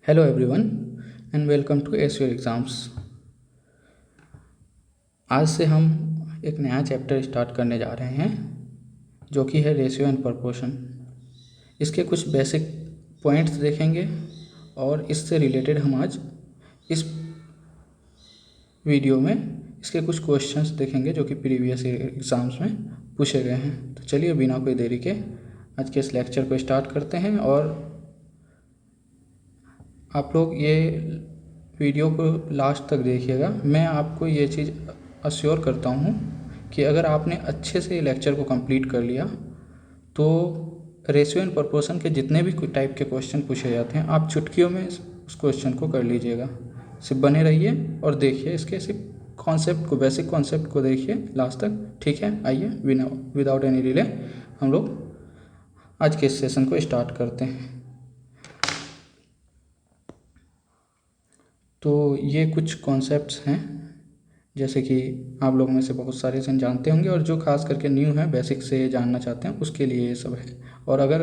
Hello everyone and welcome to ace your exams. आज से हम एक नया चैप्टर स्टार्ट करने जा रहे हैं जो कि है रेशियो एंड प्रोपोर्शन। इसके कुछ बेसिक पॉइंट्स देखेंगे और इससे रिलेटेड हम आज इस वीडियो में इसके कुछ क्वेश्चंस देखेंगे जो कि प्रीवियस एग्ज़ाम्स में पूछे गए हैं। तो चलिए बिना कोई देरी के आज के इस लेक्चर को स्टार्ट करते हैं और आप लोग ये वीडियो को लास्ट तक देखिएगा। मैं आपको ये चीज़ अश्योर करता हूँ कि अगर आपने अच्छे से ये लेक्चर को कंप्लीट कर लिया तो रेशियो एंड प्रोपोर्शन के जितने भी टाइप के क्वेश्चन पूछे जाते हैं आप चुटकियों में उस क्वेश्चन को कर लीजिएगा। सिर्फ बने रहिए और देखिए इसके सिर्फ कॉन्सेप्ट को, बेसिक कॉन्सेप्ट को देखिए लास्ट तक। ठीक है, आइए विदाउट एनी डिले हम लोग आज के इस सेशन को स्टार्ट करते हैं। तो ये कुछ कॉन्सेप्ट्स हैं जैसे कि आप लोगों में से बहुत सारे इसे जानते होंगे और जो खास करके न्यू है, बेसिक से जानना चाहते हैं उसके लिए ये सब है। और अगर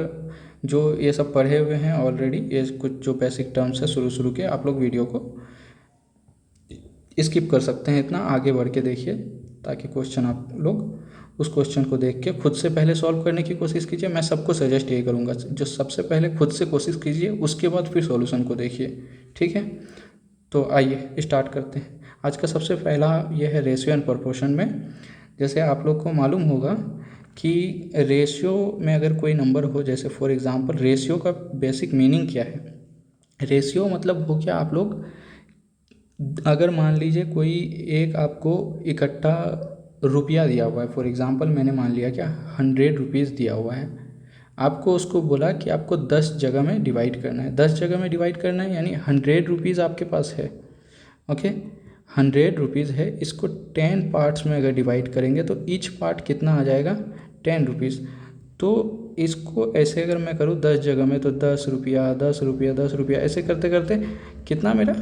जो ये सब पढ़े हुए हैं ऑलरेडी, ये कुछ जो बेसिक टर्म्स है शुरू के, आप लोग वीडियो को स्किप कर सकते हैं, इतना आगे बढ़ के देखिए ताकि क्वेश्चन आप लोग उस क्वेश्चन को देख के खुद से पहले सॉल्व करने की कोशिश कीजिए। मैं सबको सजेस्ट ये करूँगा, जो सबसे पहले खुद से कोशिश कीजिए उसके बाद फिर सॉल्यूशन को देखिए। ठीक है, तो आइए स्टार्ट करते हैं। आज का सबसे पहला ये है रेशियो एंड प्रोपोर्शन में। जैसे आप लोग को मालूम होगा कि रेशियो में अगर कोई नंबर हो, जैसे फॉर एग्जांपल रेशियो का बेसिक मीनिंग क्या है। रेशियो मतलब हो क्या, आप लोग अगर मान लीजिए कोई एक आपको इकट्ठा रुपया दिया हुआ है, फॉर एग्जांपल मैंने मान लिया क्या 100 रुपीज़ दिया हुआ है, आपको उसको बोला कि आपको 10 जगह में डिवाइड करना है। 10 जगह में डिवाइड करना है यानी 100 रुपीज़ आपके पास है। ओके, 100 रुपीज़ है, इसको 10 पार्ट्स में अगर डिवाइड करेंगे तो ईच पार्ट कितना आ जाएगा 10 रुपीज़। तो इसको ऐसे अगर मैं करूँ 10 जगह में तो 10 रुपया 10 रुपया 10 रुपया ऐसे करते करते कितना मेरा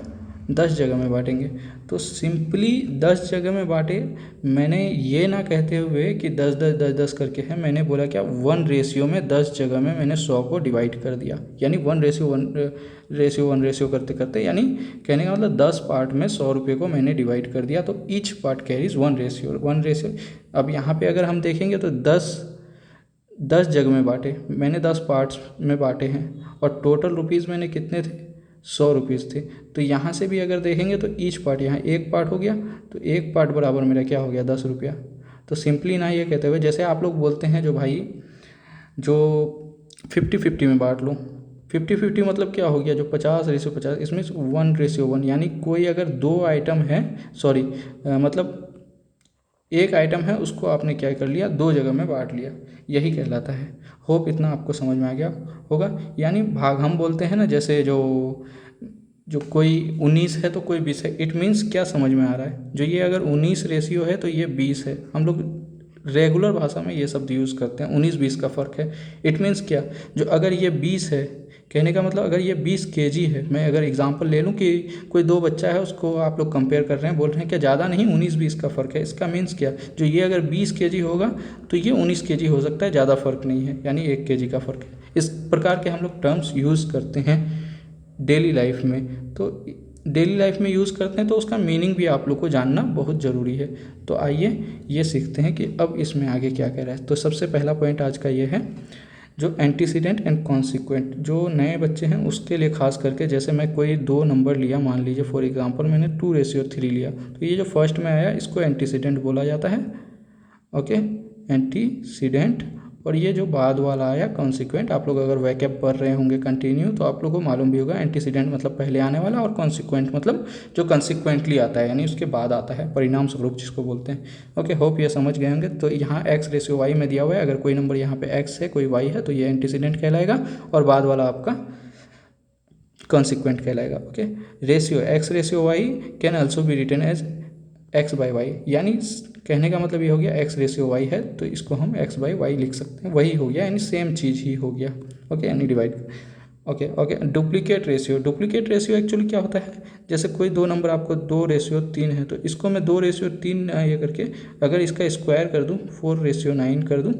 10 जगह में बांटेंगे। तो सिंपली 10 जगह में बांटे, मैंने ये ना कहते हुए कि 10 10 10 10 करके है, मैंने बोला क्या 1 रेशियो में 10 जगह में मैंने 100 को डिवाइड कर दिया, यानी 1 रेशियो करते करते, यानी कहने का मतलब 10 पार्ट में 100 रुपये को मैंने डिवाइड कर दिया। तो ईच पार्ट कैरीज 1 रेशियो। अब यहाँ पे अगर हम देखेंगे तो 10 जगह में बांटे, मैंने 10 पार्ट्स में बांटे हैं और टोटल रुपीज़ मैंने कितने थे 100 रुपीज़ थे। तो यहाँ से भी अगर देखेंगे तो ईच पार्ट, यहाँ एक पार्ट हो गया तो एक पार्ट बराबर मेरा क्या हो गया 10 रुपया। तो सिंपली ना ये कहते हुए, जैसे आप लोग बोलते हैं जो भाई जो 50-50 में बांट लो, 50-50 मतलब क्या हो गया, जो 50-50 इसमें 1:1, यानी कोई अगर दो आइटम है, सॉरी मतलब एक आइटम है उसको आपने क्या कर लिया, 2 जगह में बांट लिया, यही कहलाता है। होप इतना आपको समझ में आ गया होगा। यानी भाग हम बोलते हैं ना, जैसे जो कोई 19 है तो कोई 20 है, इट मीन्स क्या समझ में आ रहा है, जो ये अगर 19 रेशियो है तो ये 20 है। हम लोग रेगुलर भाषा में ये शब्द यूज़ करते हैं, 19-20 का फ़र्क है। इट मीन्स क्या, जो अगर ये 20 है, कहने का मतलब अगर ये 20 केजी है, मैं अगर एग्जांपल ले लूँ कि कोई दो बच्चा है उसको आप लोग कंपेयर कर रहे हैं, बोल रहे हैं क्या ज़्यादा नहीं 19-20 का फ़र्क है, इसका मीन्स क्या, जो ये अगर 20 केजी होगा तो ये 19 केजी हो सकता है, ज़्यादा फ़र्क नहीं है, यानी 1 केजी का फ़र्क है। इस प्रकार के हम लोग टर्म्स यूज़ करते हैं डेली लाइफ में। तो डेली लाइफ में यूज़ करते हैं तो उसका मीनिंग भी आप लोग को जानना बहुत ज़रूरी है। तो आइए ये सीखते हैं कि अब इसमें आगे क्या कह रहा है। तो सबसे पहला पॉइंट आज का ये है, जो एंटीसीडेंट एंड कॉन्सिक्वेंट, जो नए बच्चे हैं उसके लिए खास करके, जैसे मैं कोई दो नंबर लिया, मान लीजिए फॉर एग्जांपल मैंने 2:3 लिया, तो ये जो फर्स्ट में आया इसको एंटीसीडेंट बोला जाता है। Okay, antecedent. और ये जो बाद वाला आया कॉन्सिक्वेंट, आप लोग अगर वैकअप पढ़ रहे होंगे कंटिन्यू तो आप लोगों को मालूम भी होगा, एंटीसीडेंट मतलब पहले आने वाला और कॉन्सिक्वेंट मतलब जो कंसिक्वेंटली आता है, यानी उसके बाद आता है, परिणाम स्वरूप जिसको बोलते हैं। ओके, होप ये समझ गए होंगे। तो यहाँ x/y में दिया हुआ है, अगर कोई नंबर यहाँ पे x है कोई y है तो ये एंटीसीडेंट कहलाएगा और बाद वाला आपका कॉन्सिक्वेंट कहलाएगा। Okay, ratio x/y can also be written as x/y, यानी कहने का मतलब ये हो गया x/y है तो इसको हम x/y लिख सकते हैं, वही हो गया, यानी सेम चीज़ ही हो गया। ओके, यानी divide. Okay, duplicate ratio actually क्या होता है, जैसे कोई दो नंबर आपको 2:3 है तो इसको मैं 2:3 ये करके अगर इसका स्क्वायर कर दूँ 4:9 कर दूँ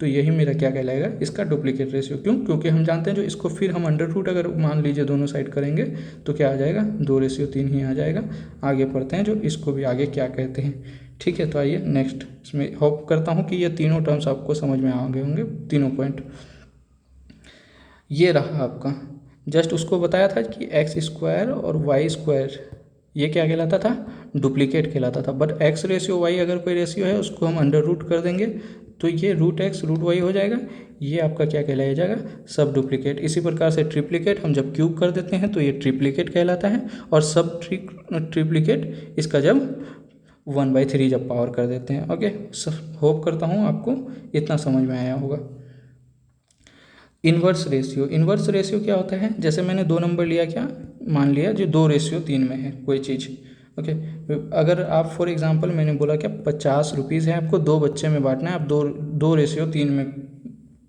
तो यही मेरा क्या कहलाएगा, इसका डुप्लीकेट रेशियो। क्यों? क्योंकि हम जानते हैं जो इसको फिर हम अंडर रूट अगर मान लीजिए दोनों साइड करेंगे तो क्या आ जाएगा, 2:3 ही आ जाएगा। आगे पढ़ते हैं जो इसको भी आगे क्या कहते हैं। ठीक है, तो आइए नेक्स्ट। इसमें होप करता हूँ कि ये तीनों टर्म्स आपको समझ में आ गए होंगे, तीनों पॉइंट। ये रहा आपका, जस्ट उसको बताया था कि x² और y² ये क्या कहलाता था, डुप्लीकेट कहलाता था। बट x/y अगर कोई रेशियो है उसको हम अंडर रूट कर देंगे तो ये √x√y हो जाएगा, ये आपका क्या कहलाया जाएगा, सब डुप्लीकेट। इसी प्रकार से ट्रिप्लीकेट हम जब क्यूब कर देते हैं तो ये ट्रिप्लीकेट कहलाता है, और सब ट्रिप्लीकेट इसका जब 1/3 जब पावर कर देते हैं। ओके, होप करता हूँ आपको इतना समझ में आया होगा। इन्वर्स रेशियो, इन्वर्स रेशियो क्या होता है, जैसे मैंने 2 नंबर लिया, क्या मान लिया जो 2:3 में है कोई चीज़। ओके, अगर आप फॉर एग्जांपल मैंने बोला क्या 50 रुपीज़ है, आपको 2 बच्चे में बांटना है, आप 2:3 में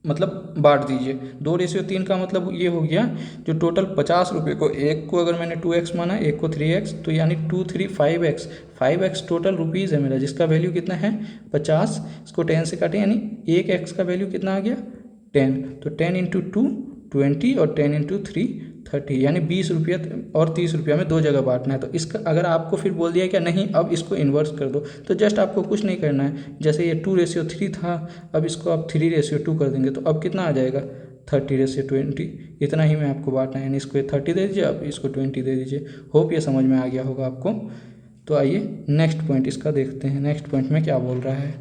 मतलब बांट दीजिए। 2:3 का मतलब ये हो गया जो टोटल 50 रुपये को, एक को अगर मैंने 2x माना, एक को 3x, तो यानी 2 3 5x, 5x टोटल रुपीज़ है मेरा, जिसका वैल्यू कितना है 50। इसको 10 से काटें यानी 1x का वैल्यू कितना आ गया 10। तो 10 × 2 20 और 10 × 3 30, यानी 20 रुपया और 30 रुपया में 2 जगह बांटना है। तो इसका अगर आपको फिर बोल दिया क्या नहीं अब इसको इन्वर्स कर दो, तो जस्ट आपको कुछ नहीं करना है। जैसे ये 2:3 था, अब इसको आप 3:2 कर देंगे तो अब कितना आ जाएगा 30:20। इतना ही में आपको बांटना है, यानी इसको 30 दे दीजिए, अब इसको 20 दे दीजिए। होप ये समझ में आ गया होगा आपको। तो आइए नेक्स्ट पॉइंट इसका देखते हैं, नेक्स्ट पॉइंट में क्या बोल रहा है।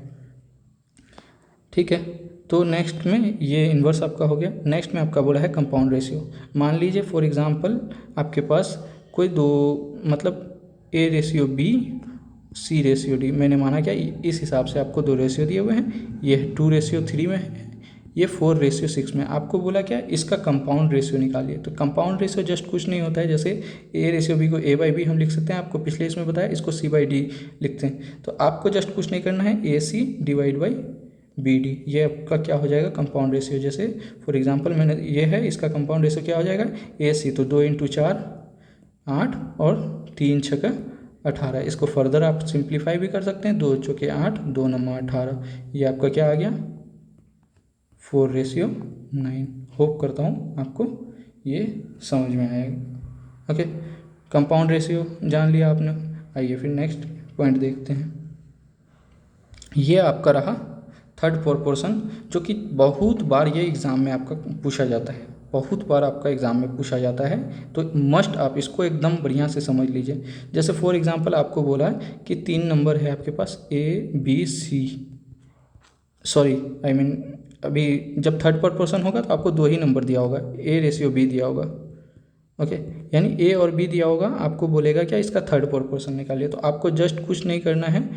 ठीक है, तो नेक्स्ट में ये इन्वर्स आपका हो गया। नेक्स्ट में आपका बोला है कंपाउंड रेशियो। मान लीजिए फॉर एग्जांपल आपके पास कोई दो मतलब A/B C/D, मैंने माना क्या इस हिसाब से आपको 2 रेशियो दिए हुए हैं, ये 2:3 में है, ये 4:6 में। आपको बोला क्या इसका कंपाउंड रेशियो निकालिए। तो कंपाउंड रेशियो जस्ट कुछ नहीं होता है, जैसे A/B को A/B हम लिख सकते हैं, आपको पिछले इसमें बताया इसको C/D लिखते हैं। तो आपको जस्ट कुछ नहीं करना है, AC/BD, ये आपका क्या हो जाएगा कंपाउंड रेशियो। जैसे फॉर एग्जांपल मैंने ये है, इसका कंपाउंड रेशियो क्या हो जाएगा AC, तो 2 × 4 8 और 3 × 6 18। इसको फर्दर आप सिंप्लीफाई भी कर सकते हैं, 2 × 4 8 2 × 9 18, ये आपका क्या आ गया 4:9। होप करता हूँ आपको ये समझ में आएगा। ओके, कंपाउंड रेशियो जान लिया आपने। आइए फिर नेक्स्ट पॉइंट देखते हैं। ये आपका रहा थर्ड प्रोपोर्शन, जो कि बहुत बार ये एग्ज़ाम में आपका पूछा जाता है, बहुत बार आपका एग्ज़ाम में पूछा जाता है। तो मस्ट आप इसको एकदम बढ़िया से समझ लीजिए। जैसे फॉर एग्जांपल आपको बोला है कि 3 नंबर है आपके पास ABC, सॉरी आई मीन अभी जब थर्ड प्रोपोर्शन होगा तो आपको 2 ही नंबर दिया होगा, A/B दिया होगा। ओके, यानी A और B दिया होगा, आपको बोलेगा क्या इसका थर्ड प्रोपोर्शन निकालिए। तो आपको जस्ट कुछ नहीं करना है,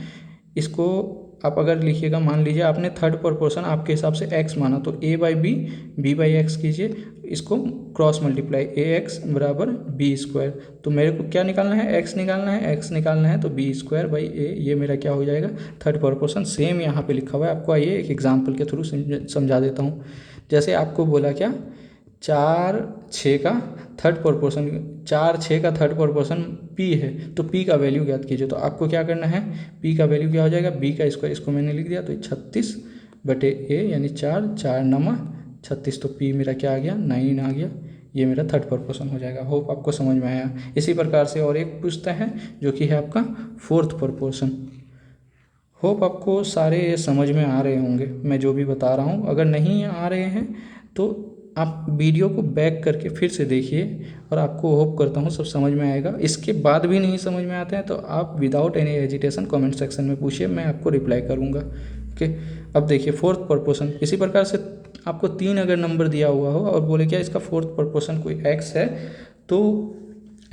इसको आप अगर लिखिएगा, मान लीजिए आपने थर्ड प्रोपोर्शन आपके हिसाब से x माना, तो A/B B/x कीजिए, इसको क्रॉस मल्टीप्लाई AX = B²। तो मेरे को क्या निकालना है, x निकालना है, x निकालना है, तो B²/A, ये मेरा क्या हो जाएगा थर्ड प्रोपोर्शन। सेम यहाँ पे लिखा हुआ है, आपको आइए एक एग्जाम्पल के थ्रू समझा देता हूँ। जैसे आपको बोला क्या 4/6 का थर्ड प्रोपोर्शन, 4/6 का थर्ड प्रोपोर्शन P है, तो P का वैल्यू ज्ञात कीजिए। तो आपको क्या करना है, P का वैल्यू क्या हो जाएगा B का स्क्वायर, इसको मैंने लिख दिया, तो 36/A यानी 4 4 9 36, तो P मेरा क्या आ गया 9 आ गया। ये मेरा थर्ड प्रोपोर्शन हो जाएगा। होप आपको समझ में आया। इसी प्रकार से और एक पूछता है जो कि है आपका फोर्थ प्रोपोर्शन। होप आपको सारे समझ में आ रहे होंगे मैं जो भी बता रहा हूँ। अगर नहीं आ रहे हैं तो आप वीडियो को बैक करके फिर से देखिए, और आपको होप करता हूँ सब समझ में आएगा। इसके बाद भी नहीं समझ में आते हैं तो आप without any hesitation comment section में पूछिए, मैं आपको रिप्लाई करूँगा। ओके, अब देखिए फोर्थ प्रोपोर्शन। इसी प्रकार से आपको 3 अगर नंबर दिया हुआ हो और बोले क्या इसका फोर्थ प्रोपोर्शन कोई x है, तो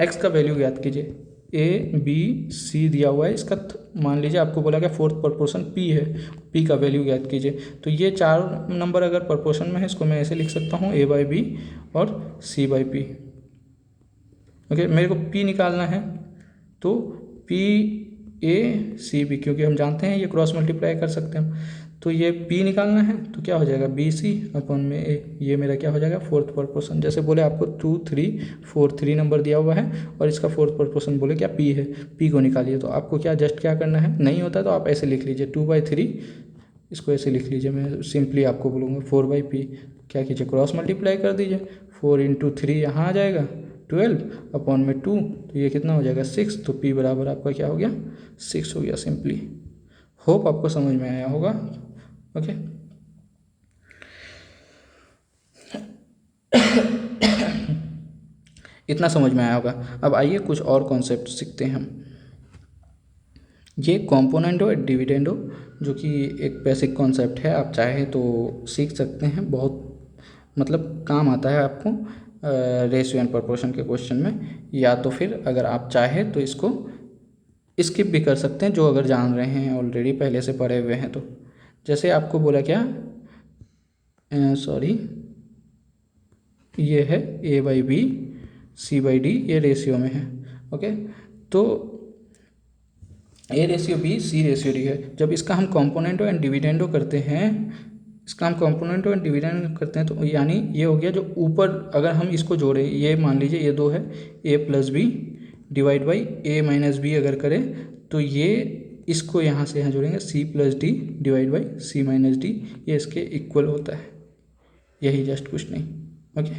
x का वैल्यू ज्ञात कीजिए। A/B/C दिया हुआ है, इसका मान लीजिए आपको बोला गया फोर्थ प्रोपोर्शन P है, P का वैल्यू ज्ञात कीजिए। तो ये 4 नंबर अगर प्रोपोर्शन में है, इसको मैं ऐसे लिख सकता हूँ A/B और C/P। ओके, मेरे को P निकालना है, तो PA/CB, क्योंकि हम जानते हैं ये क्रॉस मल्टीप्लाई कर सकते हैं, तो ये P निकालना है, तो क्या हो जाएगा BC/A, ये मेरा क्या हो जाएगा फोर्थ प्रोपोर्शन। जैसे बोले आपको 2 3 4 3 नंबर दिया हुआ है और इसका फोर्थ प्रोपोर्शन बोले क्या P है, P को निकालिए। तो आपको क्या जस्ट क्या करना है, नहीं होता तो आप ऐसे लिख लीजिए 2/3 इसको ऐसे लिख लीजिए, मैं सिंपली आपको बोलूँगा 4/p, क्या कीजिए क्रॉस मल्टीप्लाई कर दीजिए, 4 × 3 यहाँ आ जाएगा 12 अपॉन में 2, तो ये कितना हो जाएगा 6, तो p बराबर आपका क्या हो गया 6 हो गया सिंपली। होप आपको समझ में आया होगा। ओके इतना समझ में आया होगा। अब आइए कुछ और कॉन्सेप्ट सीखते हैं हम। ये कॉम्पोनेंटो और डिविडेंडो जो कि एक बेसिक कॉन्सेप्ट है, आप चाहें तो सीख सकते हैं, बहुत मतलब काम आता है आपको रेशियो एंड प्रोपोर्शन के क्वेश्चन में, या तो फिर अगर आप चाहें तो इसको स्किप भी कर सकते हैं, जो अगर जान रहे हैं ऑलरेडी पहले से पढ़े हुए हैं तो। जैसे आपको बोला क्या, सॉरी ये है a/b c/d, ये रेशियो में है। ओके तो a/b c/d है। जब इसका हम कॉम्पोनेंटो एंड डिविडेंडो करते हैं, इसका हम कॉम्पोनेंटो एंड डिविडेंड करते हैं, तो यानी ये हो गया जो ऊपर, अगर हम इसको जोड़ें, ये मान लीजिए ये 2 है, a+b डिवाइड बाई a-b अगर करें तो ये इसको यहाँ से यहाँ जोड़ेंगे c+d डिवाइड बाई c-d, ये इसके इक्वल होता है, यही जस्ट कुछ नहीं। ओके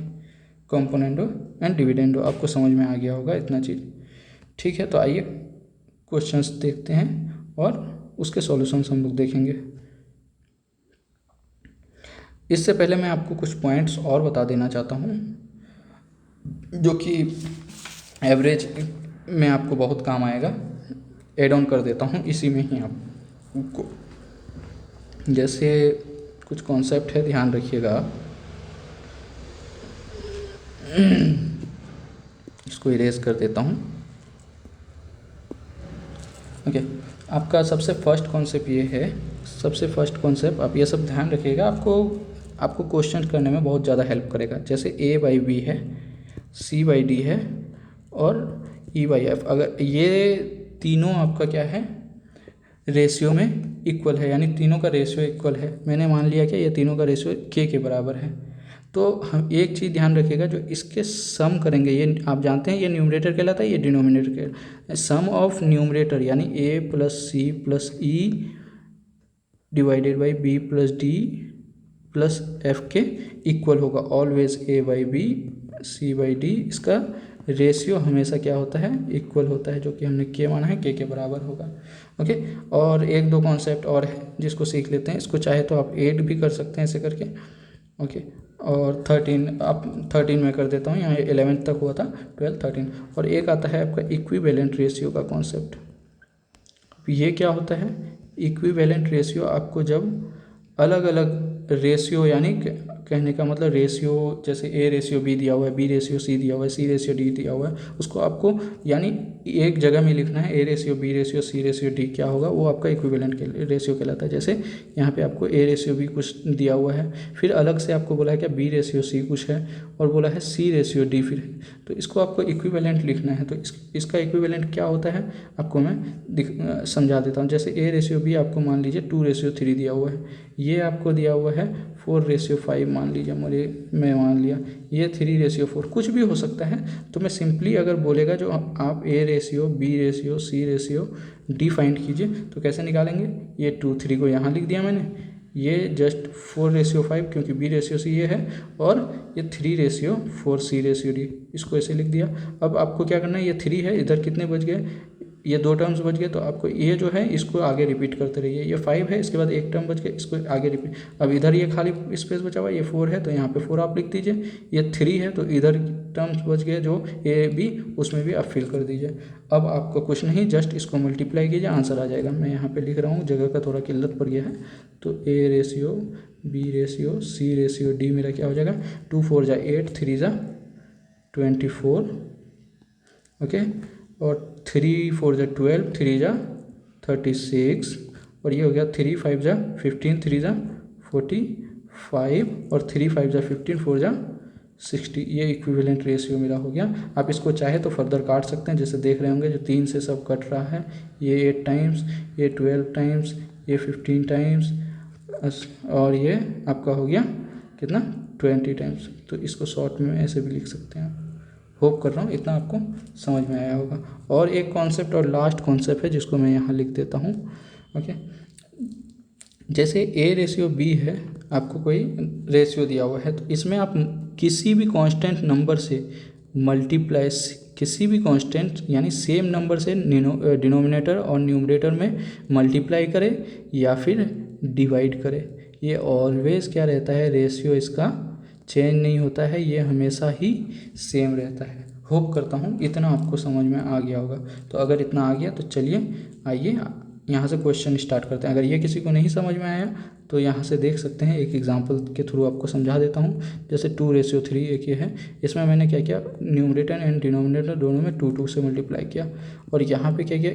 कॉम्पोनेंटो एंड डिविडेंडो आपको समझ में आ गया होगा इतना चीज़, ठीक है। तो आइए क्वेश्चंस देखते हैं और उसके सॉल्यूशंस हम लोग देखेंगे। इससे पहले मैं आपको कुछ पॉइंट्स और बता देना चाहता हूँ जो कि एवरेज में आपको बहुत काम आएगा। ऐड ऑन कर देता हूँ इसी में ही आपको, जैसे कुछ कॉन्सेप्ट है, ध्यान रखिएगा। इसको इरेज कर देता हूँ। ओके आपका सबसे फर्स्ट कॉन्सेप्ट ये है, सबसे फर्स्ट कॉन्सेप्ट आप ये सब ध्यान रखिएगा, आपको क्वेश्चन करने में बहुत ज़्यादा हेल्प करेगा। जैसे a/b है, c/d है और e/f, अगर ये तीनों आपका क्या है रेशियो में इक्वल है, यानी तीनों का रेशियो इक्वल है, मैंने मान लिया कि ये तीनों का रेशियो k के बराबर है, तो हम एक चीज़ ध्यान रखिएगा, जो इसके सम करेंगे, ये आप जानते हैं ये न्यूमरेटर कहलाता है, ये डिनोमिनेटर कहलाता है। सम ऑफ न्यूमरेटर यानी a + c + e divided by b + d + f के इक्वल होगा। ऑलवेज a/b c/d, इसका रेशियो हमेशा क्या होता है इक्वल होता है, जो कि हमने k माना है, k के बराबर होगा। ओके और एक दो कॉन्सेप्ट और है जिसको सीख लेते हैं, इसको चाहे तो आप 8 भी कर सकते हैं ऐसे करके। ओके और 13 आप 13 में कर देता हूँ, यहाँ 11 तक हुआ था, 12 13। और एक आता है आपका इक्विवेलेंट रेशियो का कॉन्सेप्ट। ये क्या होता है इक्विवेलेंट रेशियो, आपको जब अलग अलग रेशियो, यानी कहने का मतलब रेशियो, जैसे a/b दिया हुआ है, b/c दिया हुआ है, c/d दिया हुआ है, उसको आपको यानी एक जगह में लिखना है, a/b/c/d क्या होगा, वो आपका इक्विवेलेंट के रेशियो कहलाता है। जैसे यहाँ पे आपको a/b कुछ दिया हुआ है, फिर अलग से आपको बोला है क्या b/c कुछ है, और बोला है c/d फिर है, तो इसको आपको इक्विवेलेंट लिखना है। तो इसका इक्विवेलेंट क्या होता है आपको मैं समझा देता हूँ। जैसे a/b आपको मान लीजिए 2/3 दिया हुआ है, ये आपको दिया हुआ है 4/5 मान लीजिए, मैं मान लिया, ये 3/4 कुछ भी हो सकता है। तो मैं सिंपली अगर बोलेगा जो आप a/b/c/d फाइंड कीजिए, तो कैसे निकालेंगे, ये 2 3 को यहाँ लिख दिया मैंने, ये जस्ट 4/5 क्योंकि b/c ये है, और ये 3/4 c/d, इसको ऐसे लिख दिया। अब आपको क्या करना है, ये 3 है, इधर कितने बच गए, ये 2 टर्म्स बच गए, तो आपको ये जो है इसको आगे रिपीट करते रहिए। ये 5 है, इसके बाद एक टर्म बच गया, इसको आगे रिपीट। अब इधर ये खाली स्पेस बचा हुआ, ये 4 है, तो यहाँ पे 4 आप लिख दीजिए। ये 3 है, तो इधर टर्म्स बच गए जो a/b, उसमें भी आप फिल कर दीजिए। अब आपको कुछ नहीं, जस्ट इसको मल्टीप्लाई कीजिए, आंसर आ जाएगा। मैं यहाँ पे लिख रहा हूँ, जगह का थोड़ा किल्लत पड़ गया है, तो a/b/c/d मेरा क्या हो जाएगा, 2 4 जा 8, 3 जा 24, ओके, और 3 4 जा 12, 3 जा 36, और ये हो गया 3 5 जा 15, 3 जा 45, और 3 5 जा 15, 4 जा 60। ये इक्विवेलेंट रेशियो मेरा हो गया। आप इसको चाहे तो फर्दर काट सकते हैं, जैसे देख रहे होंगे जो 3 से सब कट रहा है, ये 8 टाइम्स, ये 12 टाइम्स, ये 15 टाइम्स, और ये आपका हो गया कितना 20 टाइम्स। तो इसको शॉर्ट में ऐसे भी लिख सकते हैं आप। होप कर रहा हूँ इतना आपको समझ में आया होगा। और एक कॉन्सेप्ट और लास्ट कॉन्सेप्ट है जिसको मैं यहाँ लिख देता हूँ। ओके जैसे A/B है, आपको कोई रेशियो दिया हुआ है, तो इसमें आप किसी भी कांस्टेंट नंबर से मल्टीप्लाई, किसी भी कांस्टेंट यानी सेम नंबर से डिनोमिनेटर और न्यूमरेटर में मल्टीप्लाई करें या फिर डिवाइड करें, ये ऑलवेज क्या रहता है, रेशियो इसका चेंज नहीं होता है, ये हमेशा ही सेम रहता है। होप करता हूँ इतना आपको समझ में आ गया होगा। तो अगर इतना आ गया तो चलिए आइए यहाँ से क्वेश्चन स्टार्ट करते हैं। अगर ये किसी को नहीं समझ में आया तो यहाँ से देख सकते हैं, एक एग्जांपल के थ्रू आपको समझा देता हूँ। जैसे 2/3 एक ये है, इसमें मैंने क्या किया, न्यूमरेटर एंड डिनोमिनेटर दोनों में 2 से मल्टीप्लाई किया, और यहाँ पे क्या किया,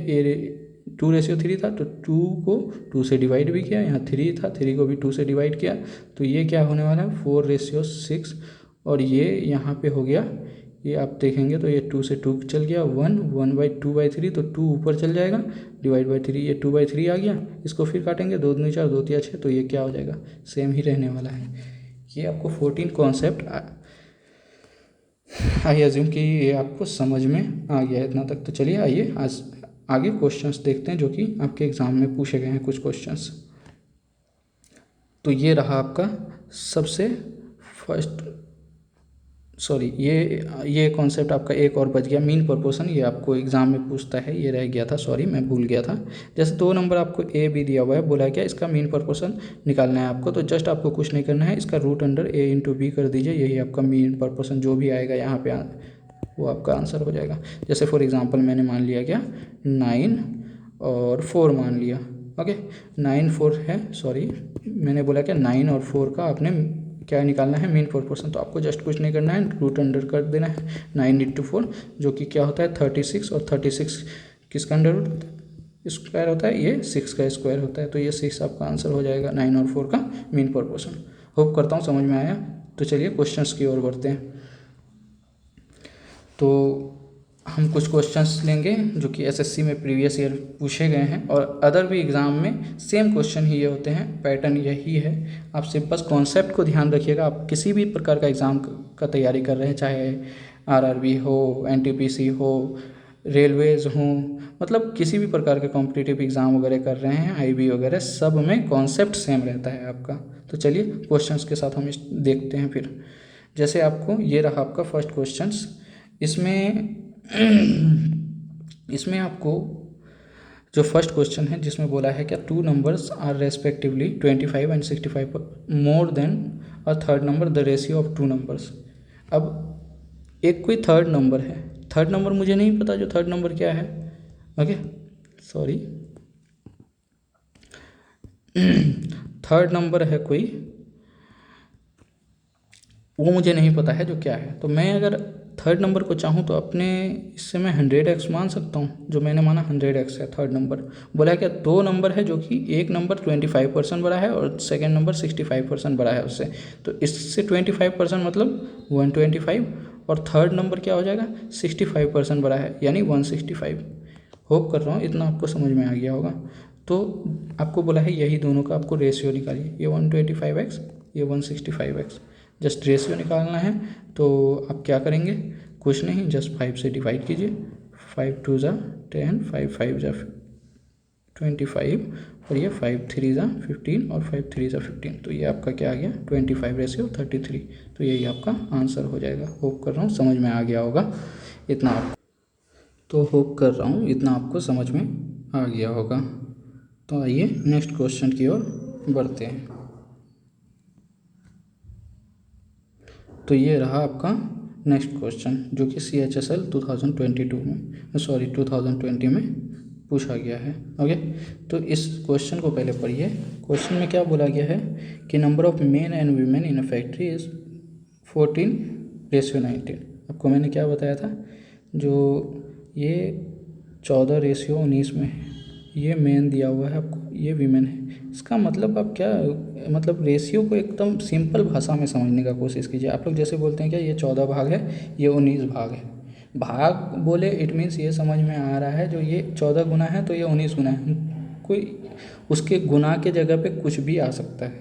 2/3 था तो 2 को 2 से डिवाइड भी किया, यहाँ 3 था 3 को भी 2 से डिवाइड किया, तो ये क्या होने वाला है 4/6, और ये यहाँ पे हो गया, ये आप देखेंगे तो ये 2 से 2 चल गया, 1/2/3, तो 2 ऊपर चल जाएगा, डिवाइड बाई 3, ये 2/3 आ गया। इसको फिर काटेंगे, 2 दूनी 4, 2 तिया 6, तो ये क्या हो जाएगा, सेम ही रहने वाला है। ये आपको 14 कॉन्सेप्ट आई अज्यूम कि ये आपको समझ में आ गया है इतना तक। तो चलिए आइए आज आगे क्वेश्चंस देखते हैं जो कि आपके एग्ज़ाम में पूछे गए हैं कुछ क्वेश्चंस। तो ये रहा आपका सबसे फर्स्ट, सॉरी ये कॉन्सेप्ट आपका एक और बच गया, मीन प्रपोर्शन, ये आपको एग्जाम में पूछता है, ये रह गया था, सॉरी मैं भूल गया था। जैसे 2 नंबर आपको A B दिया हुआ है, बोला क्या इसका मीन प्रपोर्शन निकालना है आपको, तो जस्ट आपको कुछ नहीं करना है, इसका root under A into B कर दीजिए, यही आपका मीन प्रपोर्शन जो भी आएगा यहाँ पे वो आपका आंसर हो जाएगा। जैसे फॉर एग्जाम्पल मैंने मान लिया क्या 9 और 4 मान लिया, ओके 9 4 है, सॉरी मैंने बोला क्या 9 और 4 का आपने क्या निकालना है, मीन प्रपोर्शन, तो आपको जस्ट कुछ नहीं करना है, रूट अंडर कर देना है 9 इंटू 4, जो कि क्या होता है 36, और 36 किसका अंडर रूट होता है, स्क्वायर होता है, ये 6 का स्क्वायर होता है, तो ये 6 आपका आंसर हो जाएगा 9 और 4 का मीन प्रपोर्शन। होप करता हूँ समझ में आया। तो चलिए क्वेश्चंस की ओर बढ़ते हैं। तो हम कुछ क्वेश्चंस लेंगे जो कि एसएससी में प्रीवियस ईयर पूछे गए हैं, और अदर भी एग्ज़ाम में सेम क्वेश्चन ही ये होते हैं, पैटर्न यही है। आप सिर्फ बस कॉन्सेप्ट को ध्यान रखिएगा। आप किसी भी प्रकार का एग्ज़ाम का तैयारी कर रहे हैं, चाहे आरआरबी हो, एनटीपीसी हो, रेलवेज़ हो, मतलब किसी भी प्रकार के कॉम्पिटिटिव एग्ज़ाम वगैरह कर रहे हैं, आईबी वगैरह, सब में कॉन्सेप्ट सेम रहता है आपका। तो चलिए क्वेश्चंस के साथ हम देखते हैं फिर। जैसे आपको ये रहा आपका फर्स्ट क्वेश्चंस, इसमें आपको जो फर्स्ट क्वेश्चन है जिसमें बोला है क्या 2 numbers are respectively 25 and 65 more than a third number, the ratio of 2 numbers. अब एक कोई थर्ड नंबर है, थर्ड नंबर मुझे नहीं पता जो थर्ड नंबर क्या है, ओके सॉरी थर्ड नंबर है कोई, वो मुझे नहीं पता है जो क्या है। तो मैं अगर थर्ड नंबर को चाहूँ तो अपने इससे मैं 100x मान सकता हूँ, जो मैंने माना 100x है थर्ड नंबर। बोला है क्या 2 नंबर है जो कि एक नंबर 25% बड़ा है और सेकेंड नंबर 65% बड़ा है उससे, तो इससे 25% मतलब 125, और थर्ड नंबर क्या हो जाएगा 65% बड़ा है यानी 165। होप कर रहा हूँ इतना आपको समझ में आ गया होगा। तो आपको बोला है यही दोनों का आपको रेशियो निकालिए, ये 125x, ये 165x, जस्ट रेशियो निकालना है। तो आप क्या करेंगे, कुछ नहीं, जस्ट 5 से डिवाइड कीजिए, 5 2 ज़ा 10, 5 5 ज़ा 25, और ये 5 3 ज़ा 15, और 5 3 ज़ा 15, तो ये आपका क्या आ गया 25/33, तो यही आपका आंसर हो जाएगा। होप कर रहा हूँ समझ में आ गया होगा इतना तो होप कर रहा हूँ इतना आपको समझ में आ गया होगा। तो आइए नेक्स्ट क्वेश्चन की ओर बढ़ते हैं। तो ये रहा आपका नेक्स्ट क्वेश्चन जो कि CHSL 2020 में पूछा गया है, ओके। तो इस क्वेश्चन को पहले पढ़िए। क्वेश्चन में क्या बोला गया है कि number of main and women in a factory is 14:19। आपको मैंने क्या बताया था, जो ये 14:19 में है, ये मेन दिया हुआ है आपको, ये वीमेन है। इसका मतलब आप क्या, मतलब रेशियो को एकदम सिंपल भाषा में समझने का कोशिश कीजिए। आप लोग जैसे बोलते हैं क्या ये 14 भाग है, ये 19 भाग है। भाग बोले इट मीन्स ये समझ में आ रहा है जो ये 14 गुना है तो ये 19 गुना है, कोई उसके गुना के जगह पे कुछ भी आ सकता है।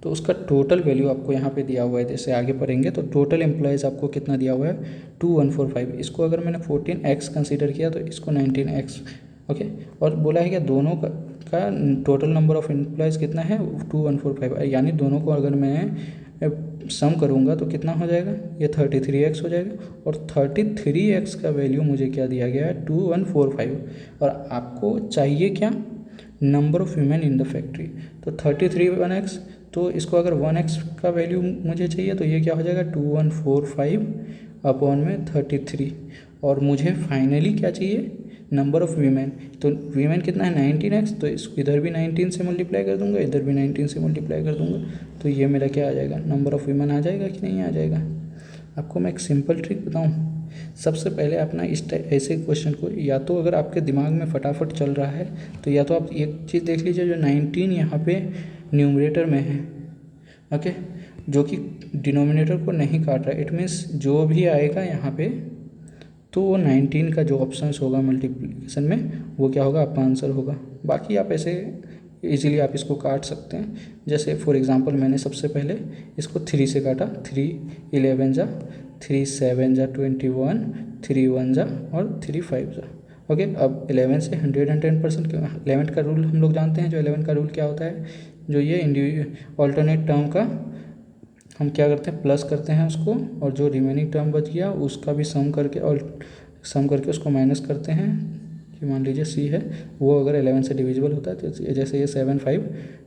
तो उसका टोटल वैल्यू आपको यहाँ पे दिया हुआ है, जैसे आगे पढ़ेंगे तो टोटल एम्प्लॉयज़ आपको कितना दिया हुआ है 2145। इसको अगर मैंने 14x कंसीडर किया तो इसको 19x, ओके। और बोला है कि दोनों का का टोटल नंबर ऑफ एम्प्लॉयज़ कितना है 2145, यानी दोनों को अगर मैं सम करूँगा तो कितना हो जाएगा, ये 33x हो जाएगा। और 33x का वैल्यू मुझे क्या दिया गया है 2145, और आपको चाहिए क्या, number of women in the factory. तो 33 1x, तो इसको अगर 1x का वैल्यू मुझे चाहिए तो ये क्या हो जाएगा 2145 अपॉन में 33, और मुझे फाइनली क्या चाहिए, नंबर ऑफ वीमेन। तो वीमेन कितना है 19x, तो इसको इधर भी 19 से मल्टीप्लाई कर दूंगा, इधर भी 19 से मल्टीप्लाई कर दूंगा, तो ये मेरा क्या आ जाएगा, नंबर ऑफ वीमेन आ जाएगा कि नहीं आ जाएगा। आपको मैं एक सिंपल ट्रिक बताऊँ, सबसे पहले अपना ऐसे क्वेश्चन को, या तो अगर आपके दिमाग में फटाफट चल रहा है तो या तो आप एक चीज़ देख लीजिए, जो 19 यहाँ पे न्यूमरेटर में है, ओके, जो कि डिनोमिनेटर को नहीं काट रहा है, इट मीन्स जो भी आएगा यहाँ पे तो वो 19 का जो ऑप्शंस होगा मल्टीप्लिकेशन में वो क्या होगा, आपका आंसर होगा। बाकी आप ऐसे इजीली आप इसको काट सकते हैं। जैसे फॉर एग्जांपल मैंने सबसे पहले इसको 3 से काटा, 3 11 जा, 3 7 जा 21, 3 1 जा और 3 5 जा, ओके। अब 11 से 110%, 11 का रूल हम लोग जानते हैं, जो 11 का रूल क्या होता है, जो ये ऑल्टरनेट टर्म का हम क्या करते हैं, प्लस करते हैं उसको, और जो रिमेनिंग टर्म बच गया उसका भी सम करके, और सम करके उसको माइनस करते हैं, कि मान लीजिए सी है, वो अगर 11 से डिविजिबल होता है, तो जैसे ये 7 5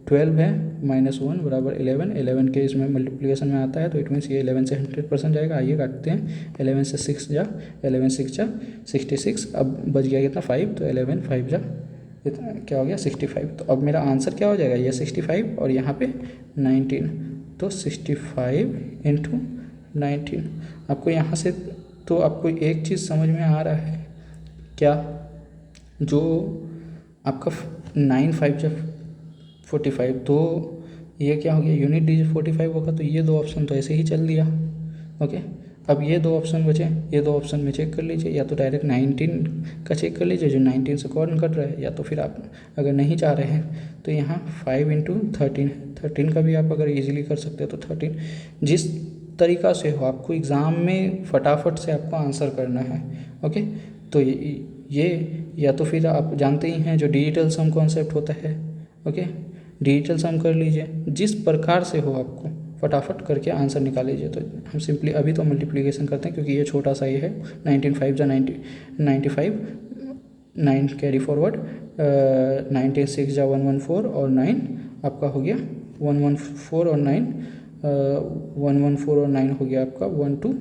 12 है, -1 बराबर 11, 11 के इसमें मल्टीप्लिकेशन में आता है, तो इट मीन्स ये 11 से 100% जाएगा। आइए काटते हैं, 11 से 6 जा, 11 6 जा 66, अब बच गया कितना 5, तो 11 5 जा इतना क्या हो गया 65। तो अब मेरा आंसर क्या हो जाएगा, ये 65 और यहाँ पे 19, तो 65 इंटू 19। आपको यहाँ से तो आपको एक चीज़ समझ में आ रहा है क्या, जो आपका 9 5 जब 45, तो ये क्या हो गया, यूनिट डिजिट 45 होगा, तो ये दो ऑप्शन तो ऐसे ही चल दिया, ओके। अब ये दो ऑप्शन बचे, ये दो ऑप्शन में चेक कर लीजिए, या तो डायरेक्ट 19 का चेक कर लीजिए जो 19 से कौन कट रहा है, या तो फिर आप अगर नहीं चाह रहे हैं तो यहाँ 5 इंटू 13 है, 13 का भी आप अगर इजीली कर सकते हो तो 13, जिस तरीका से हो आपको एग्ज़ाम में फटाफट से आपको आंसर करना है, ओके। तो ये या तो फिर आप जानते ही हैं जो डिजिटल सम कॉन्सेप्ट होता है, ओके, डिजिटल सम कर लीजिए, जिस प्रकार से हो आपको फटाफट करके आंसर निकाल लीजिए। तो हम सिंपली अभी तो मल्टीप्लिकेशन करते हैं क्योंकि ये छोटा सा ये है, 19 5 जा 95, 9 कैरी फॉरवर्ड, 19 6 जा 114 और 9 आपका हो गया 114 और 9 114 और 9 हो गया आपका 1 2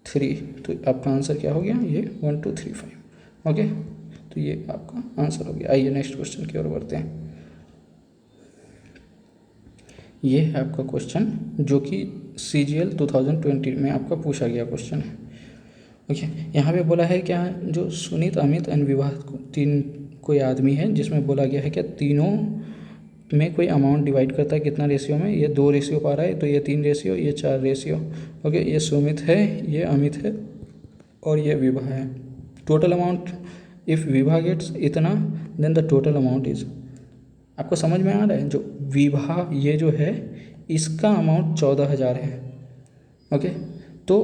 3, तो आपका आंसर क्या हो गया, ये 1 2 3 5, ओके। तो ये आपका आंसर हो गया। आइए नेक्स्ट क्वेश्चन की ओर बढ़ते हैं। ये है आपका क्वेश्चन जो कि CGL 2020 में आपका पूछा गया क्वेश्चन है, ओके। यहाँ पे बोला है क्या, जो सुनीत अमित एंड विवाह तीन कोई आदमी है, जिसमें बोला गया है कि तीनों में कोई अमाउंट डिवाइड करता है कितना रेशियो में, ये 2 रेशियो पा रहा है, तो ये 3 रेशियो, ये 4 रेशियो, ओके। ये सुमित है, ये अमित है और ये विवाह है। Total amount if Vivah gets इतना, then the total amount is, आपको समझ में आ रहा है, जो विवाह ये जो है इसका अमाउंट 14,000 है, ओके। तो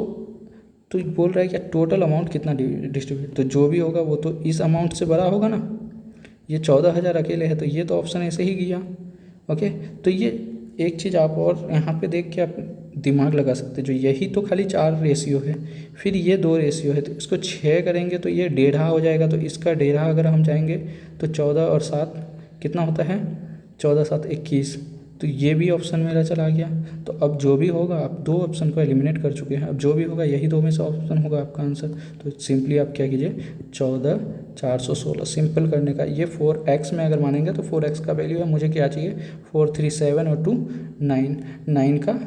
बोल रहा है कि टोटल अमाउंट कितना डिस्ट्रीब्यूट, तो जो भी होगा वो तो इस अमाउंट से बड़ा होगा ना, ये 14,000 अकेले है तो ये तो ऑप्शन ऐसे ही गया, ओके। तो ये एक चीज़ आप और यहाँ पे देख के आप दिमाग लगा सकते, जो यही तो खाली 4 रेशियो है, फिर ये 2 रेशियो है, तो इसको 6 करेंगे तो ये 1.5 हो जाएगा, तो इसका 1.5 अगर हम जाएंगे तो 14 और 7 कितना होता है, 14 7 21, तो ये भी ऑप्शन मेरा चला गया। तो अब जो भी होगा, आप 2 ऑप्शन को एलिमिनेट कर चुके हैं, अब जो भी होगा यही 2 में से ऑप्शन होगा आपका आंसर। तो सिंपली आप क्या कीजिए, 14 416 सिंपल करने का, ये 4x में अगर मानेंगे तो 4x का वैल्यू है, मुझे क्या चाहिए 4 3 7 और 2 9, 9 का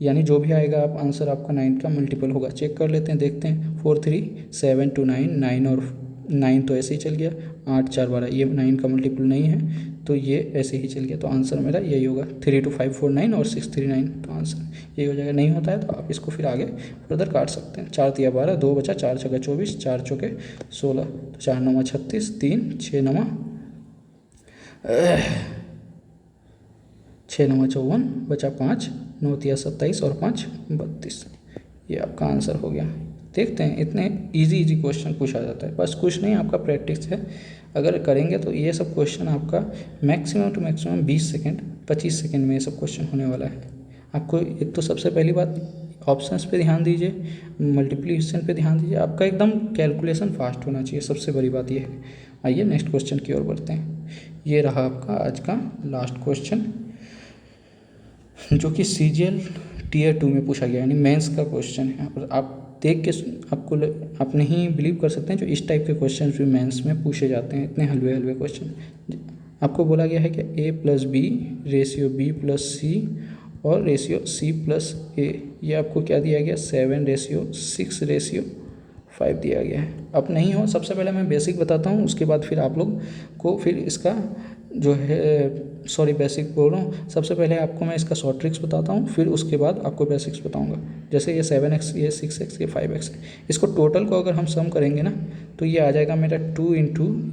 यानी जो भी आएगा आप आंसर आपका 9 का मल्टीपल होगा। चेक कर लेते हैं, देखते हैं, 4 3 7 2 9, 9 और 9 तो ऐसे ही चल गया, 8 4 12, ये 9 का मल्टीपल नहीं है तो ये ऐसे ही चल गया, तो आंसर मेरा यही होगा 3 2 5 4 9 और 6 3 9, तो आंसर यही हो जाएगा। नहीं होता है तो आप इसको फिर आगे फर्दर काट सकते हैं। 4 3 12, 2 बचा, 4 6 24, 4 चौके 16, तो 4 9 36, 3 6 9 6 9 54, बचा 5, 9 3 27 और 5 32, ये आपका आंसर हो गया। देखते हैं, इतने इजी क्वेश्चन पूछा जाता है, बस कुछ नहीं, आपका प्रैक्टिस है। अगर करेंगे तो ये सब क्वेश्चन आपका maximum to maximum 20 second 25 second में ये सब क्वेश्चन होने वाला है। आपको एक तो सबसे पहली बात ऑप्शंस पे ध्यान दीजिए, मल्टीप्लिकेशन पे ध्यान दीजिए, आपका एकदम कैलकुलेशन फास्ट होना चाहिए, सबसे बड़ी बात ये है। आइए नेक्स्ट क्वेश्चन की ओर बढ़ते हैं। ये रहा आपका आज का लास्ट क्वेश्चन, जो कि CGL Tier 2 में पूछा गया, यानी मेंस का क्वेश्चन है। और आप देख के आप नहीं बिलीव कर सकते हैं, जो इस टाइप के क्वेश्चन भी मेंस में पूछे जाते हैं, इतने हलवे हलवे क्वेश्चन। आपको बोला गया है कि A+B रेशियो B+C और रेशियो C+A, ये आपको क्या दिया गया 7:6:5 दिया गया है। अब नहीं हो, सबसे पहले मैं बेसिक बताता हूँ, उसके बाद फिर आप लोग को फिर इसका जो है बेसिक बोल रहा हूँ, सबसे पहले आपको मैं इसका शॉर्ट ट्रिक्स बताता हूँ, फिर उसके बाद आपको बेसिक्स बताऊँगा। जैसे ये 7x, ये 6x, ये 5x है, इसको टोटल को अगर हम सम करेंगे ना तो ये आ जाएगा मेरा 2 ×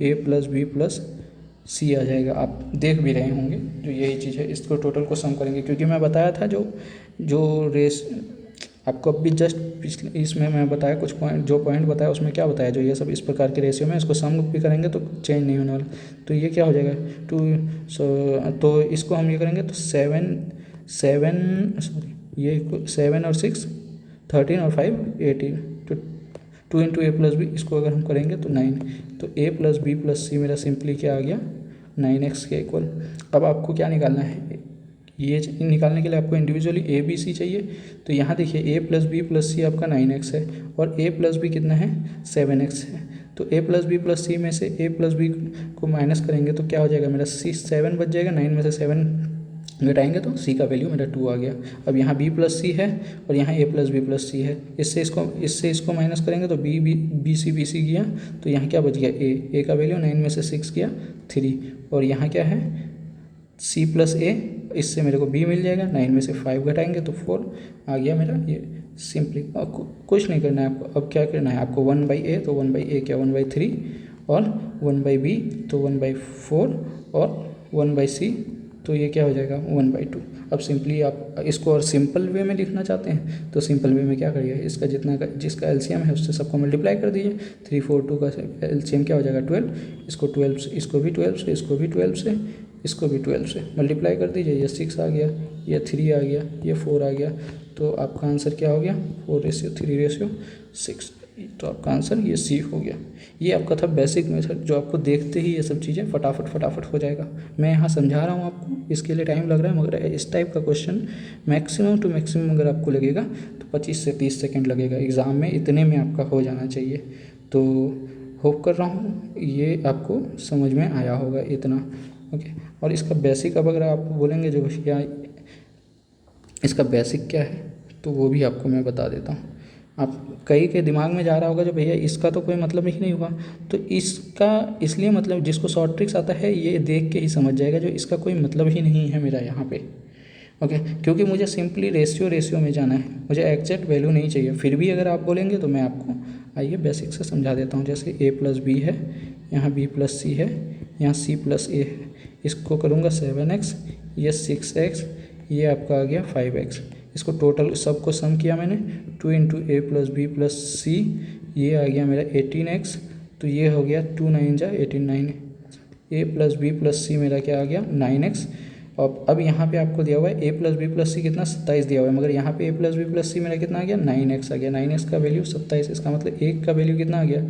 A+B+C आ जाएगा। आप देख भी रहे होंगे जो यही चीज़ है, इसको टोटल को सम करेंगे, क्योंकि मैं बताया था जो रेस आपको अभी जस्ट पिछले इसमें मैं बताया कुछ पॉइंट, जो पॉइंट बताया उसमें क्या बताया, जो ये सब इस प्रकार के रेशियो में इसको सम भी करेंगे तो चेंज नहीं होने वाला। तो ये क्या हो जाएगा 2, तो इसको हम ये करेंगे तो 7 और 6 13 और 5 18, तो 2 × A+B, इसको अगर हम करेंगे तो 9, तो A+B+C मेरा सिंपली क्या आ गया 9x के इक्वल। अब आपको क्या निकालना है, ये निकालने के लिए आपको इंडिविजुअली A B C चाहिए। तो यहाँ देखिए A+B+C आपका 9x है और A+B कितना है 7x है। तो A+B+C में से A+B को माइनस करेंगे तो क्या हो जाएगा मेरा 7 बच जाएगा, 9 में से 7 घटाएंगे तो C का वैल्यू मेरा 2 आ गया। अब यहाँ B+C है और यहाँ A+B+C है, इससे इसको माइनस करेंगे तो BC गया, तो यहाँ क्या बच गया A का वैल्यू 9 में से 6 गया 3, और यहाँ क्या है C+A, इससे मेरे को B मिल जाएगा, 9 में से 5 घटाएंगे तो 4 आ गया मेरा। ये सिंपली कुछ नहीं करना है आपको, अब क्या करना है आपको 1/A, तो 1/A क्या 1/3, और 1/B तो 1/4, और 1/C तो ये क्या हो जाएगा 1/2। अब सिंपली आप इसको और सिंपल वे में लिखना चाहते हैं तो सिंपल वे में क्या करिए, इसका जिसका LCM है उससे सबको मल्टीप्लाई कर दीजिए। 3 4 2 का LCM क्या हो जाएगा 12, इसको 12 से, इसको भी 12 से, इसको भी 12 से, इसको भी 12 से मल्टीप्लाई कर दीजिए। ये 6 आ गया, ये 3 आ गया, ये 4 आ गया, तो आपका आंसर क्या हो गया 4:3:6, तो आपका आंसर ये C हो गया। ये आपका था बेसिक मेथड, जो आपको देखते ही ये सब चीज़ें फटाफट हो जाएगा। मैं यहाँ समझा रहा हूँ आपको, इसके लिए टाइम लग रहा है, मगर इस टाइप का क्वेश्चन मैक्सिमम टू मैक्सिमम अगर आपको लगेगा तो 25 से 30 सेकेंड लगेगा एग्ज़ाम में, इतने में आपका हो जाना चाहिए। तो होप कर रहा हूँ ये आपको समझ में आया होगा इतना, ओके। और इसका बेसिक अब अगर आप बोलेंगे जो भैया इसका बेसिक क्या है, तो वो भी आपको मैं बता देता हूँ। आप कई के दिमाग में जा रहा होगा जो भैया इसका तो कोई मतलब ही नहीं हुआ, तो इसका इसलिए मतलब जिसको शॉर्ट ट्रिक्स आता है ये देख के ही समझ जाएगा जो इसका कोई मतलब ही नहीं है मेरा यहाँ पे, ओके। क्योंकि मुझे सिंपली रेशियो में जाना है, मुझे एग्जैक्ट वैल्यू नहीं चाहिए। फिर भी अगर आप बोलेंगे तो मैं आपको आइए बेसिक से समझा देता हूँ। जैसे A+B है, यहाँ B+C है, यहाँ C+A है, इसको करूँगा 7x, ये 6x, ये आपका आ गया 5x। इसको टोटल सबको सम किया मैंने 2 × A+B+C, ये आ गया मेरा 18x, तो ये हो गया 2 9 जा 18 9, A+B+C मेरा क्या आ गया 9x। और अब यहाँ पे आपको दिया हुआ है A+B+C कितना 27 दिया हुआ है, मगर यहाँ पे A+B+C मेरा कितना आ गया 9x आ गया, 9x का वैल्यू 27, इसका मतलब 1 का वैल्यू कितना आ गया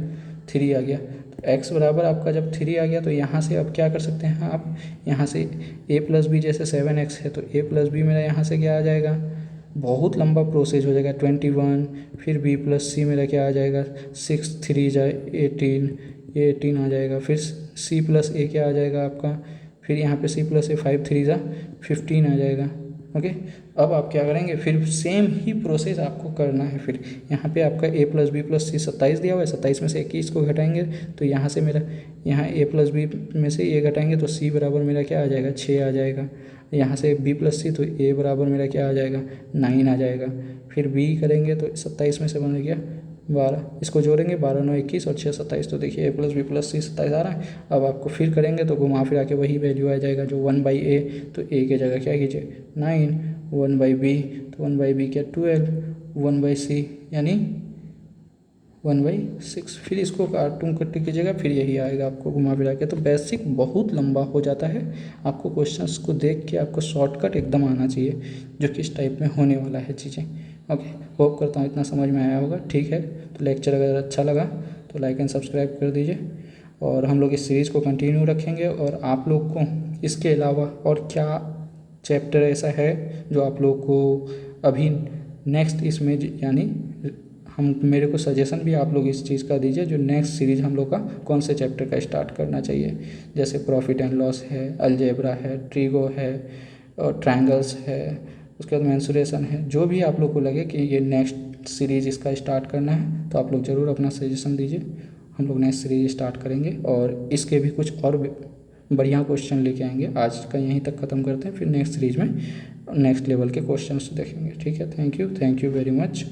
3 आ गया। तो x बराबर आपका जब 3 आ गया तो यहाँ से अब क्या कर सकते हैं आप, यहाँ से A+B जैसे 7x है तो A+B मेरा यहाँ से क्या आ जाएगा, बहुत लंबा प्रोसेस हो जाएगा 21, फिर B+C मेरा क्या आ जाएगा 6 3 जाए 18, ये 18 आ जाएगा, फिर C+A क्या आ जाएगा आपका, फिर यहाँ पे C+A 5 3 जा 15 आ जाएगा, ओके। अब आप क्या करेंगे, फिर सेम ही प्रोसेस आपको करना है। फिर यहाँ पे आपका A+B+C 27 दिया हुआ है, 27 में से 21 को घटाएंगे तो यहाँ से मेरा यहाँ A+B में से ये घटाएंगे तो C बराबर मेरा क्या आ जाएगा 6 आ जाएगा, यहाँ से B+C तो A बराबर मेरा क्या आ जाएगा 9 आ जाएगा, फिर B करेंगे तो 27 में से बन गया 12, इसको जोड़ेंगे 12 9 21 और 6 27, तो देखिए A+B+C 27 आ रहा है। अब आपको फिर करेंगे तो घुमा फिरा के वही वैल्यू आ जाएगा जो 1/A, तो A की जगह क्या कीजिए 9, 1/B तो 1/B क्या 12, 1/C यानी 1/6, फिर इसको कार्टून कट्टी कीजिएगा, फिर यही आएगा आपको घुमा फिरा के। तो बेसिक बहुत लंबा हो जाता है, आपको क्वेश्चंस को देख के आपको शॉर्टकट एकदम आना चाहिए, जो कि इस टाइप में होने वाला है चीज़ें। ओके, होप करता हूँ इतना समझ में आया होगा। ठीक है, तो लेक्चर अगर अच्छा लगा तो लाइक एंड सब्सक्राइब कर दीजिए, और हम लोग इस सीरीज़ को कंटिन्यू रखेंगे। और आप लोग को इसके अलावा और क्या चैप्टर ऐसा है जो आप लोग को अभी नेक्स्ट इसमें यानी हम मेरे को सजेशन भी आप लोग इस चीज़ का दीजिए, जो नेक्स्ट सीरीज़ हम लोग का कौन से चैप्टर का स्टार्ट करना चाहिए। जैसे प्रॉफिट एंड लॉस है, अलजेब्रा है, ट्रिगो है, और ट्रायंगल्स है, उसके बाद मेंसुरेशन है। जो भी आप लोग को लगे कि ये नेक्स्ट सीरीज़ इसका स्टार्ट करना है, तो आप लोग ज़रूर अपना सजेशन दीजिए, हम लोग नेक्स्ट सीरीज स्टार्ट करेंगे। और इसके भी कुछ और बढ़िया क्वेश्चन लेके आएंगे। आज का यहीं तक ख़त्म करते हैं, फिर नेक्स्ट सीरीज में नेक्स्ट लेवल के क्वेश्चंस देखेंगे। ठीक है, थैंक यू वेरी मच।